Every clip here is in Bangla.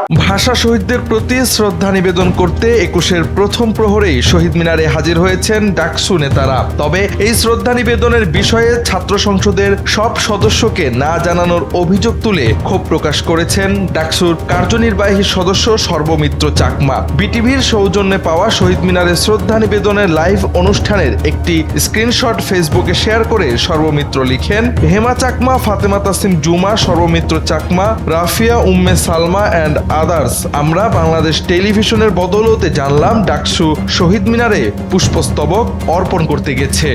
ভাষা শহীদদের প্রতি শ্রদ্ধা নিবেদন করতে ২১-এর প্রথম প্রহরেই শহীদ মিনারে হাজির হয়েছেন ডাকসু নেতারা। তবে এই শ্রদ্ধা নিবেদনের বিষয়ে ছাত্র সংসদের সব সদস্যকে না জানানোর অভিযোগ তুলে ক্ষোভ প্রকাশ করেছেন ডাকসুর কার্যনির্বাহী সদস্য সর্বমিত্র চাকমা। বিটিভির সৌজন্যে পাওয়া শহীদ মিনারে শ্রদ্ধা নিবেদনের লাইভ অনুষ্ঠানের একটি স্ক্রিনশট ফেসবুকে শেয়ার করে সর্বমিত্র লিখেন, হেমা চাকমা, ফাতেমা তাসনিম জুমা, সর্বমিত্র চাকমা, রাফিয়া উম্মে সালমা অ্যান্ড আদার্স, আমরা বাংলাদেশ টেলিভিশনের বদৌলতে জানলাম ডাকসু শহীদ মিনারে পুষ্পস্তবক অর্পণ করতে গেছে।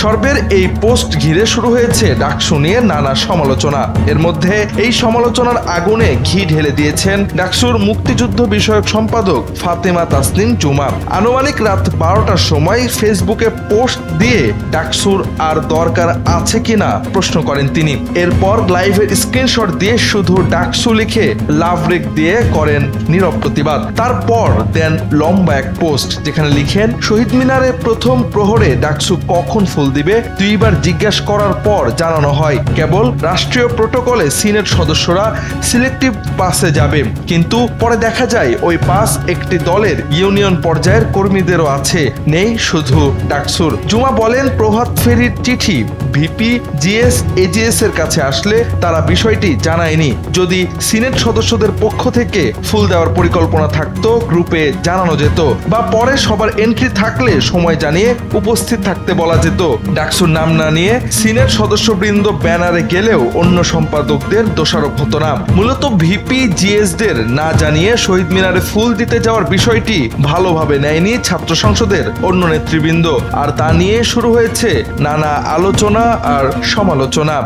সর্বের এই পোস্ট ঘিরে শুরু হয়েছে ডাকসু নিয়ে নানা সমালোচনা। এর মধ্যে এই সমালোচনার আগুনে ঘি ঢেলে দিয়েছেন ডাকসুর মুক্তিযুদ্ধ বিষয়ক সম্পাদক ফাতেমা তাসনিম জুমা। আনুমানিক রাত ১২টার সময় ফেসবুকে পোস্ট দিয়ে ডাকসুর আর দরকার আছে কিনা প্রশ্ন করেন তিনি। এরপর লাইভের স্ক্রিনশট দিয়ে শুধু ডাকসু লিখে লাভ রেক দিয়ে করেন নীরব প্রতিবাদ। তারপর দেন লম্বা এক পোস্ট যেখানে লিখেন, শহীদ মিনারে প্রথম প্রহরে ডাকসু কখন ফুল দিবে ২ বার জিজ্ঞাসা করার পর জানানো হয় কেবল রাষ্ট্রীয় প্রোটোকলে সিনেট সদস্যরা সিলেক্টিভ পাসে যাবে, কিন্তু পরে দেখা যায় ওই পাস একটি দলের ইউনিয়ন পর্যায়ের কর্মীদেরও আছে, নেই শুধু ডাকসুর। জুমা বলেন, প্রভাত ফেরির চিঠি ভিপি, জিএস, এজিএস এর কাছে আসলে তারা বিষয়টি জানায়নি। যদি সিনেট সদস্যদের পক্ষ থেকে ফুল দেওয়ার পরিকল্পনা থাকতো গ্রুপে জানানো যেত, বা পরে সবার এন্ট্রি থাকলে সময় জানিয়ে উপস্থিত থাকতে বলা যেত। ডাকসুর নাম না নিয়ে সিনেট সদস্যবৃন্দ ব্যানারে গেলেও অন্য সম্পাদকদের দোষারোপ হতো না। মূলত ভিপি, জিএসদের না জানিয়ে শহীদ মিনারে ফুল দিতে যাওয়ার বিষয়টি ভালোভাবে নেয়নি ছাত্র সংসদের অন্য নেতৃবৃন্দ, আর তা নিয়ে শুরু হয়েছে নানা আলোচনা আর সমালোচনা।